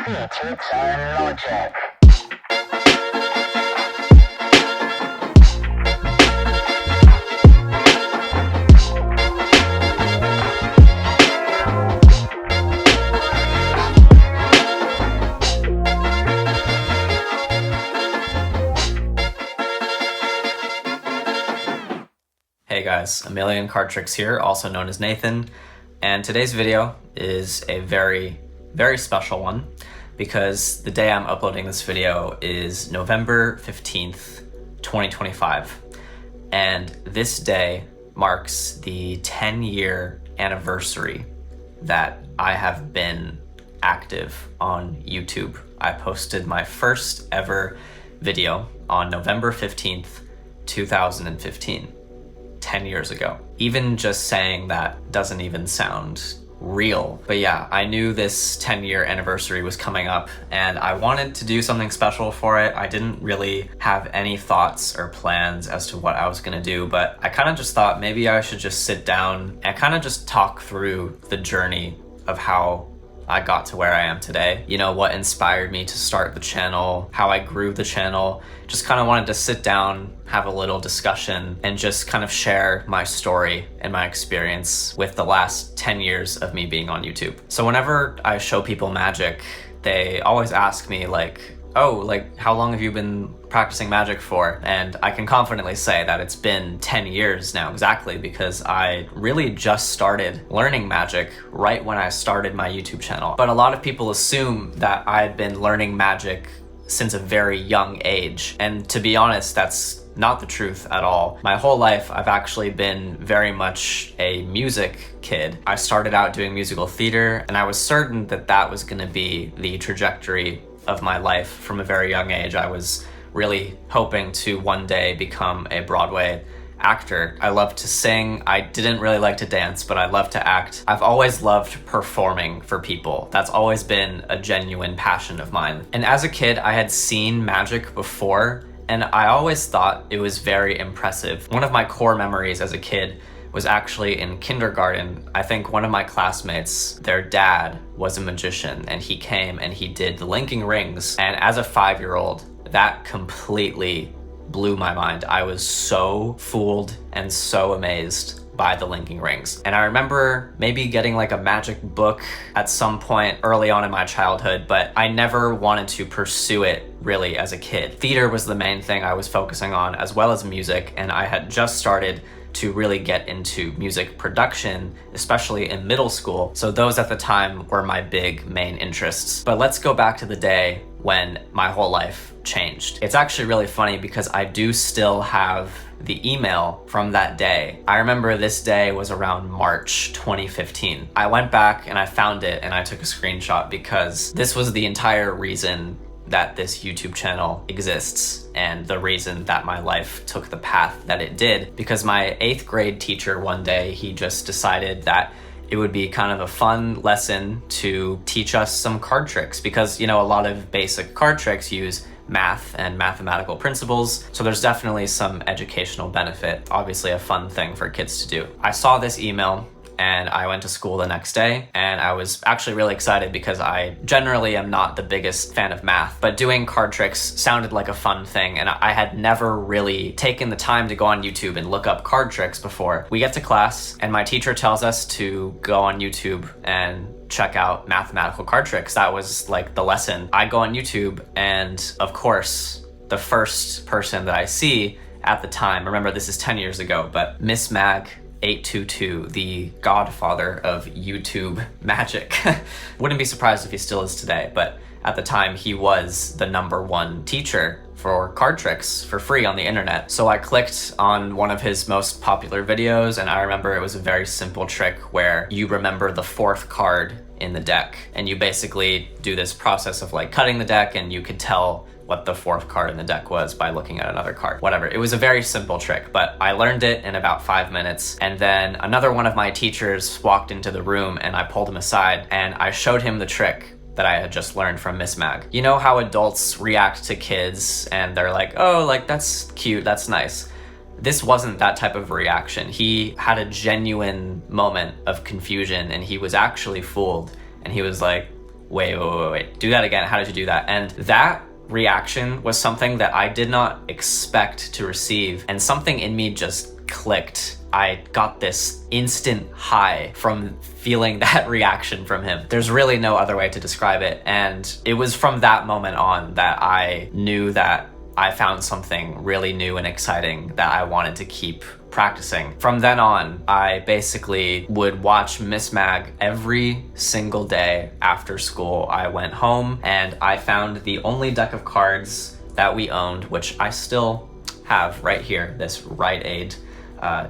Logic. Hey guys, A Million Card Tricks here, also known as Nathan, and today's video is a very, very special one because the day I'm uploading this video is November 15th, 2025, and this day marks the 10-year anniversary that I have been active on YouTube. I posted my first ever video on November 15th, 2015. 10 years ago. Even just saying that doesn't even sound real. But yeah, I knew this 10-year anniversary was coming up and I wanted to do something special for it. I didn't really have any thoughts or plans as to what I was gonna do, but I kind of just thought maybe I should just sit down and kind of just talk through the journey of how I got to where I am today. You know, what inspired me to start the channel, how I grew the channel. Just kind of wanted to sit down, have a little discussion, and just kind of share my story and my experience with the last 10 years of me being on YouTube. So whenever I show people magic, they always ask me like, oh, like how long have you been practicing magic for? And I can confidently say that it's been 10 years now exactly, because I really just started learning magic right when I started my YouTube channel. But a lot of people assume that I'd been learning magic since a very young age. And to be honest, that's not the truth at all. My whole life, I've actually been very much a music kid. I started out doing musical theater, and I was certain that that was gonna be the trajectory of my life from a very young age. I was really hoping to one day become a Broadway actor. I loved to sing. I didn't really like to dance, but I loved to act. I've always loved performing for people. That's always been a genuine passion of mine. And as a kid, I had seen magic before, and I always thought it was very impressive. One of my core memories as a kid was actually in kindergarten. I think one of my classmates, their dad was a magician, and he came and he did the linking rings. And as a 5-year-old, that completely blew my mind. I was so fooled and so amazed by the linking rings. And I remember maybe getting like a magic book at some point early on in my childhood, but I never wanted to pursue it really as a kid. Theater was the main thing I was focusing on, as well as music, and I had just started to really get into music production, especially in middle school. So those at the time were my big main interests. But let's go back to the day when my whole life changed. It's actually really funny because I do still have the email from that day. I remember this day was around March 2015. I went back and I found it and I took a screenshot because this was the entire reason that this YouTube channel exists and the reason that my life took the path that it did. Because my 8th grade teacher one day, he just decided that it would be kind of a fun lesson to teach us some card tricks, because you know, a lot of basic card tricks use math and mathematical principles, so there's definitely some educational benefit. Obviously a fun thing for kids to do. I saw this email and I went to school the next day, and I was actually really excited because I generally am not the biggest fan of math, but doing card tricks sounded like a fun thing, and I had never really taken the time to go on YouTube and look up card tricks before. We get to class and my teacher tells us to go on YouTube and check out mathematical card tricks. That was like the lesson. I go on YouTube, and of course, the first person that I see at the time, remember this is 10 years ago, but Miss Mag 822, the godfather of YouTube magic. Wouldn't be surprised if he still is today, but at the time he was the #1 teacher for card tricks for free on the internet. So I clicked on one of his most popular videos, and I remember it was a very simple trick where you remember the 4th card in the deck, and you basically do this process of like cutting the deck, and you could tell what the 4th card in the deck was by looking at another card. Whatever, it was a very simple trick, but I learned it in about 5 minutes. And then another one of my teachers walked into the room and I pulled him aside and I showed him the trick that I had just learned from Miss Mag. You know how adults react to kids and they're like, oh, like that's cute, that's nice. This wasn't that type of reaction. He had a genuine moment of confusion and he was actually fooled. And he was like, wait, do that again. How did you do that? And that reaction was something that I did not expect to receive, and something in me just clicked. I got this instant high from feeling that reaction from him. There's really no other way to describe it. And it was from that moment on that I knew that I found something really new and exciting that I wanted to keep practicing. From then on, I basically would watch Miss Mag every single day after school. I went home and I found the only deck of cards that we owned, which I still have right here, this Rite Aid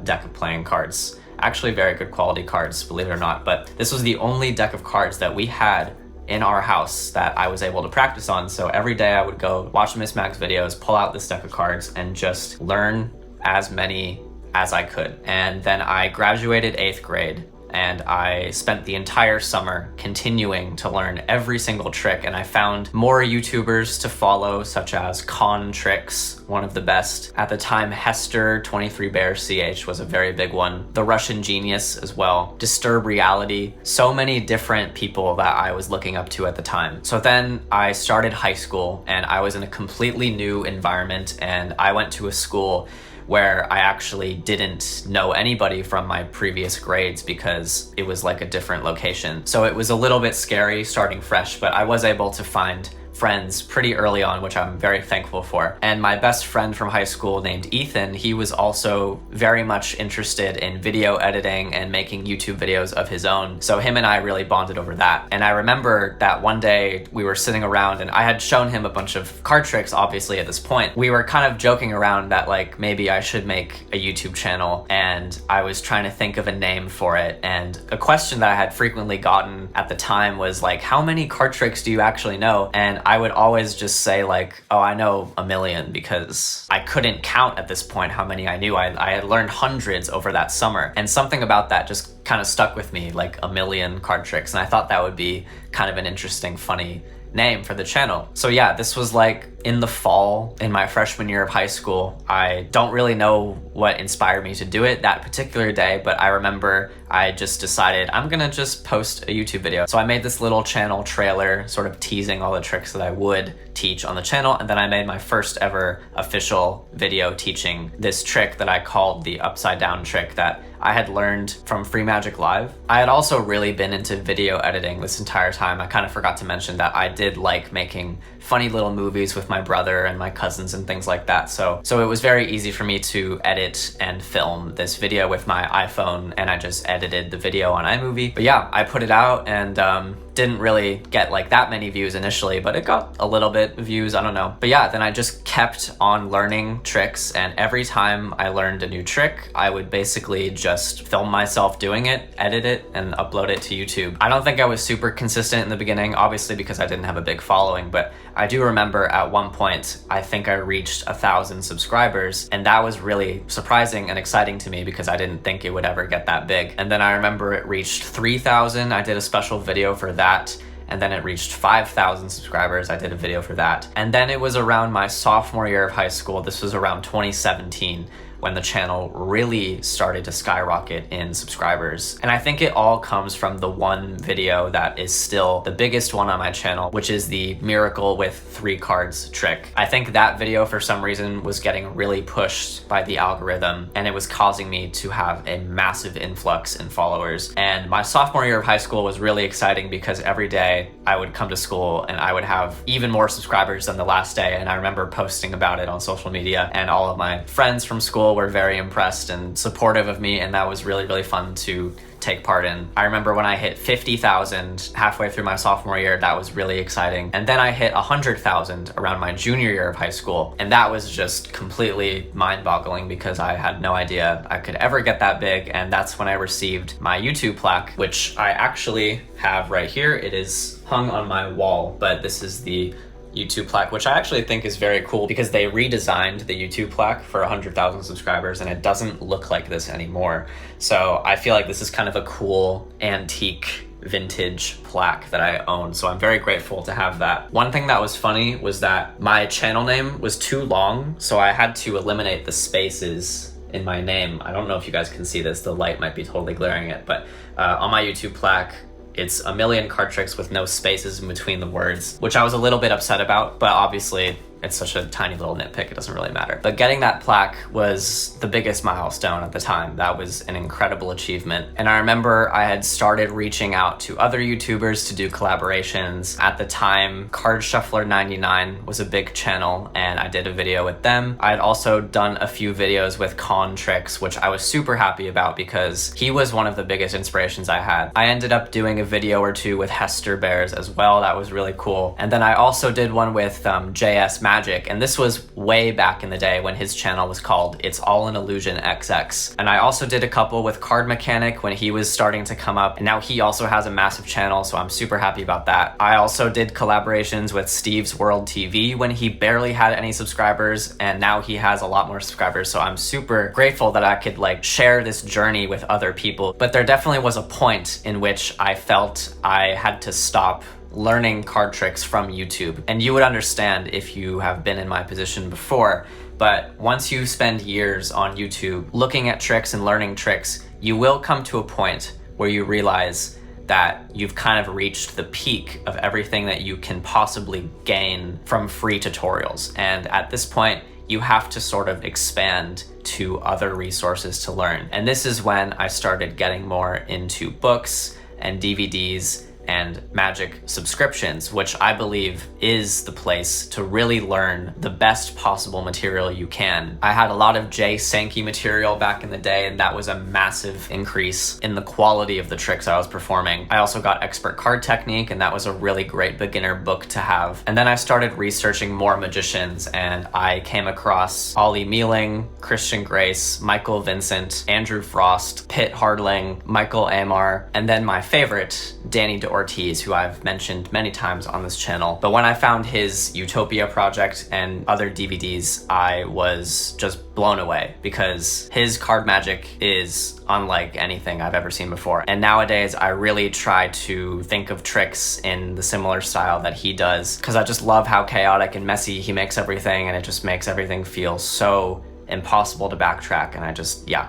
deck of playing cards. Actually very good quality cards, believe it or not, but this was the only deck of cards that we had in our house that I was able to practice on. So every day I would go watch Miss Mag's videos, pull out this deck of cards, and just learn as many as I could. And then I graduated 8th grade, and I spent the entire summer continuing to learn every single trick, and I found more YouTubers to follow, such as Con Tricks, one of the best. At the time, Hester 23bearch was a very big one. The Russian Genius as well. Disturb Reality. So many different people that I was looking up to at the time. So then I started high school, and I was in a completely new environment, and I went to a school where I actually didn't know anybody from my previous grades because it was like a different location. So it was a little bit scary starting fresh, but I was able to find friends pretty early on, which I'm very thankful for. And my best friend from high school named Ethan, he was also very much interested in video editing and making YouTube videos of his own. So him and I really bonded over that. And I remember that one day we were sitting around and I had shown him a bunch of card tricks, obviously at this point. We were kind of joking around that like maybe I should make a YouTube channel, and I was trying to think of a name for it. And a question that I had frequently gotten at the time was like, how many card tricks do you actually know? And I would always just say like, oh, I know a million, because I couldn't count at this point how many I knew. I had learned hundreds over that summer, and something about that just kind of stuck with me, like a million card tricks. And I thought that would be kind of an interesting, funny name for the channel. So yeah, this was like in the fall in my freshman year of high school. I don't really know what inspired me to do it that particular day, but I remember I just decided I'm gonna just post a YouTube video. So I made this little channel trailer sort of teasing all the tricks that I would teach on the channel, and then I made my first ever official video teaching this trick that I called the upside down trick that I had learned from Free Magic Live. I had also really been into video editing this entire time. I kind of forgot to mention that I did like making funny little movies with my brother and my cousins and things like that. So it was very easy for me to edit and film this video with my iPhone, and I just edited the video on iMovie. But yeah, I put it out and didn't really get like that many views initially, but it got a little bit of views, I don't know. But yeah, then I just kept on learning tricks, and every time I learned a new trick, I would basically just film myself doing it, edit it, and upload it to YouTube. I don't think I was super consistent in the beginning, obviously because I didn't have a big following, but I do remember at one point, I think I reached 1,000 subscribers, and that was really surprising and exciting to me because I didn't think it would ever get that big. And then I remember it reached 3,000. I did a special video for that. And then it reached 5,000 subscribers. I did a video for that. And then it was around my sophomore year of high school. This was around 2017. When the channel really started to skyrocket in subscribers. And I think it all comes from the one video that is still the biggest one on my channel, which is the Miracle with 3 cards trick. I think that video for some reason was getting really pushed by the algorithm, and it was causing me to have a massive influx in followers. And my sophomore year of high school was really exciting because every day I would come to school and I would have even more subscribers than the last day. And I remember posting about it on social media, and all of my friends from school were very impressed and supportive of me, and that was really, really fun to take part in. I remember when I hit 50,000 halfway through my sophomore year, that was really exciting. And then I hit 100,000 around my junior year of high school, and that was just completely mind-boggling because I had no idea I could ever get that big. And that's when I received my YouTube plaque, which I actually have right here. It is hung on my wall, but this is the YouTube plaque, which I actually think is very cool because they redesigned the YouTube plaque for 100,000 subscribers, and it doesn't look like this anymore. So I feel like this is kind of a cool antique vintage plaque that I own. So I'm very grateful to have that. One thing that was funny was that my channel name was too long, so I had to eliminate the spaces in my name. I don't know if you guys can see this, the light might be totally glaring it, but on my YouTube plaque, it's a million card tricks with no spaces in between the words, which I was a little bit upset about, but obviously it's such a tiny little nitpick, it doesn't really matter. But getting that plaque was the biggest milestone at the time. That was an incredible achievement. And I remember I had started reaching out to other YouTubers to do collaborations. At the time, Card Shuffler 99 was a big channel, and I did a video with them. I had also done a few videos with Con Tricks, which I was super happy about because he was one of the biggest inspirations I had. I ended up doing a video or two with Hester Bears as well. That was really cool. And then I also did one with JS Magic, and this was way back in the day when his channel was called It's All an Illusion XX. And I also did a couple with Card Mechanic when he was starting to come up, and now he also has a massive channel, so I'm super happy about that. I also did collaborations with Steve's World TV when he barely had any subscribers, and now he has a lot more subscribers, so I'm super grateful that I could like share this journey with other people. But there definitely was a point in which I felt I had to stop learning card tricks from YouTube. And you would understand if you have been in my position before, but once you spend years on YouTube looking at tricks and learning tricks, you will come to a point where you realize that you've kind of reached the peak of everything that you can possibly gain from free tutorials. And at this point, you have to sort of expand to other resources to learn. And this is when I started getting more into books and DVDs and Magic subscriptions, which I believe is the place to really learn the best possible material you can. I had a lot of Jay Sankey material back in the day, and that was a massive increase in the quality of the tricks I was performing. I also got Expert Card Technique, and that was a really great beginner book to have. And then I started researching more magicians, and I came across Ollie Mealing, Christian Grace, Michael Vincent, Andrew Frost, Pitt Hardling, Michael Amar, and then my favorite, Danny Ortiz, who I've mentioned many times on this channel. But when I found his Utopia project and other DVDs, I was just blown away because his card magic is unlike anything I've ever seen before. And nowadays, I really try to think of tricks in the similar style that he does because I just love how chaotic and messy he makes everything, and it just makes everything feel so impossible to backtrack, and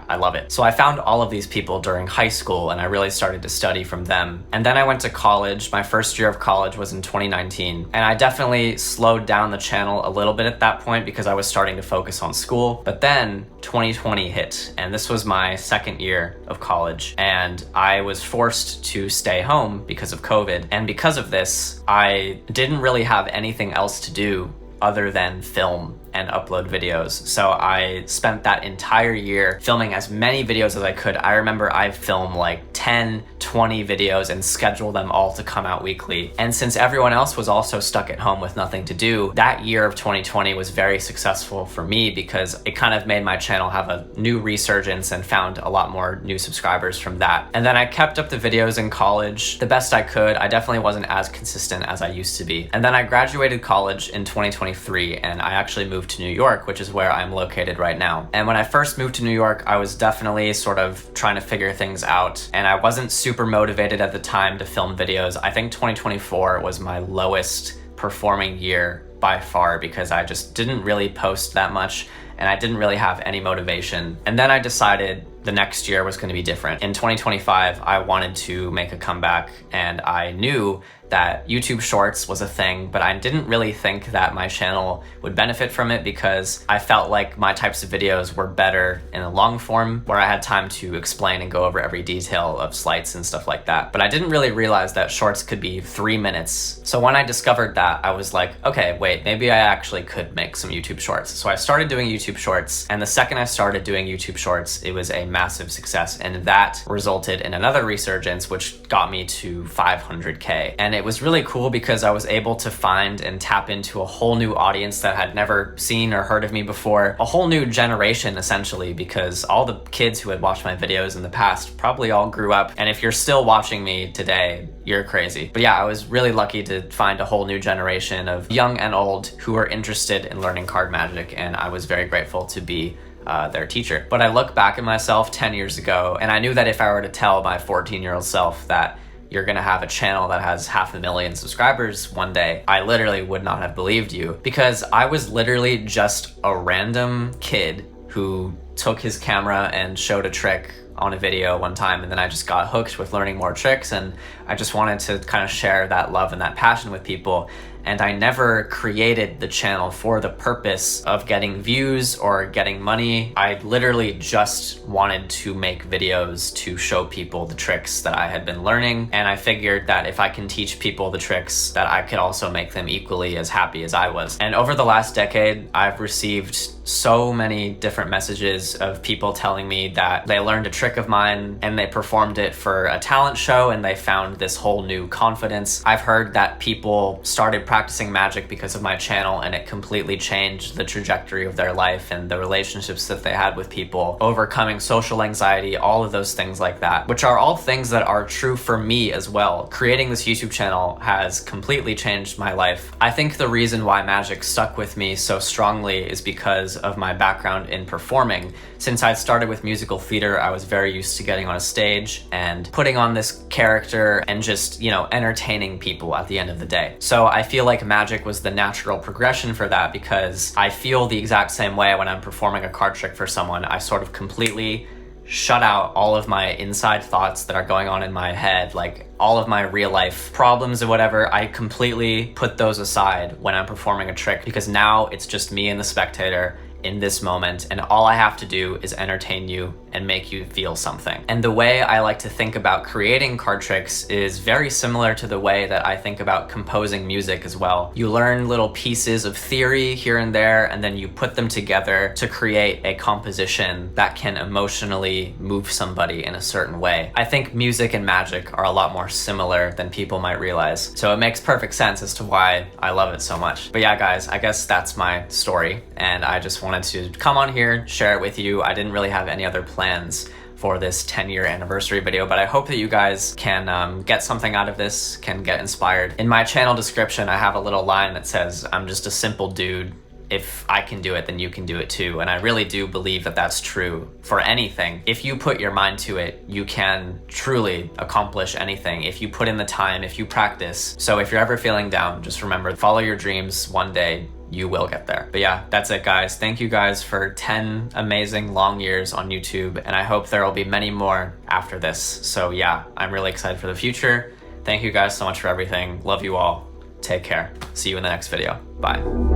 I love it. So I found all of these people during high school, and I really started to study from them. And then I went to college. My first year of college was in 2019, and I definitely slowed down the channel a little bit at that point because I was starting to focus on school. But then 2020 hit, and this was my second year of college, and I was forced to stay home because of COVID. And because of this, I didn't really have anything else to do other than film and upload videos. So I spent that entire year filming as many videos as I could. I remember I filmed like 10, 20 videos and scheduled them all to come out weekly. And since everyone else was also stuck at home with nothing to do, that year of 2020 was very successful for me because it kind of made my channel have a new resurgence and found a lot more new subscribers from that. And then I kept up the videos in college the best I could. I definitely wasn't as consistent as I used to be. And then I graduated college in 2023, and I actually moved to New York, which is where I'm located right now. And when I first moved to New York, I was definitely sort of trying to figure things out, and I wasn't super motivated at the time to film videos. I think 2024 was my lowest performing year by far because I just didn't really post that much and I didn't really have any motivation. And then I decided the next year was going to be different. In 2025, I wanted to make a comeback, and I knew that YouTube Shorts was a thing, but I didn't really think that my channel would benefit from it because I felt like my types of videos were better in a long form where I had time to explain and go over every detail of sleights and stuff like that. But I didn't really realize that Shorts could be 3 minutes. So when I discovered that, I was like, okay, wait, maybe I actually could make some YouTube Shorts. So I started doing YouTube Shorts, and the second I started doing YouTube Shorts, it was a massive success, and that resulted in another resurgence, which got me to 500K. And it was really cool because I was able to find and tap into a whole new audience that had never seen or heard of me before, a whole new generation essentially, because all the kids who had watched my videos in the past probably all grew up, and if you're still watching me today, you're crazy. But yeah, I was really lucky to find a whole new generation of young and old who were interested in learning card magic, and I was very grateful to be their teacher. But I look back at myself 10 years ago, and I knew that if I were to tell my 14-year-old self that you're gonna have a channel that has 500,000 subscribers one day, I literally would not have believed you, because I was literally just a random kid who took his camera and showed a trick on a video one time, and then I just got hooked with learning more tricks, and I just wanted to kind of share that love and that passion with people. And I never created the channel for the purpose of getting views or getting money. I literally just wanted to make videos to show people the tricks that I had been learning. And I figured that if I can teach people the tricks, that I could also make them equally as happy as I was. And over the last decade, I've received so many different messages of people telling me that they learned a trick of mine and they performed it for a talent show and they found this whole new confidence. I've heard that people started practicing magic because of my channel and it completely changed the trajectory of their life and the relationships that they had with people, overcoming social anxiety, all of those things like that, which are all things that are true for me as well. Creating this YouTube channel has completely changed my life. I think the reason why magic stuck with me so strongly is because of my background in performing. Since I started with musical theater, I was very used to getting on a stage and putting on this character and just, entertaining people at the end of the day. So I feel like magic was the natural progression for that, because I feel the exact same way when I'm performing a card trick for someone. I sort of completely shut out all of my inside thoughts that are going on in my head, like all of my real life problems or whatever. I completely put those aside when I'm performing a trick, because now it's just me and the spectator in this moment, and all I have to do is entertain you and make you feel something. And the way I like to think about creating card tricks is very similar to the way that I think about composing music as well. You learn little pieces of theory here and there, and then you put them together to create a composition that can emotionally move somebody in a certain way. I think music and magic are a lot more similar than people might realize. So it makes perfect sense as to why I love it so much. But yeah, guys, I guess that's my story, and I just wanted to come on here, share it with you. I didn't really have any other plans for this 10-year anniversary video, but I hope that you guys can get something out of this, can get inspired. In my channel description, I have a little line that says, "I'm just a simple dude. If I can do it, then you can do it too." And I really do believe that that's true for anything. If you put your mind to it, you can truly accomplish anything if you put in the time, if you practice. So if you're ever feeling down, just remember, follow your dreams. One day you will get there. But yeah, that's it, guys. Thank you guys for 10 amazing long years on YouTube, and I hope there will be many more after this. So yeah, I'm really excited for the future. Thank you guys so much for everything. Love you all. Take care. See you in the next video. Bye.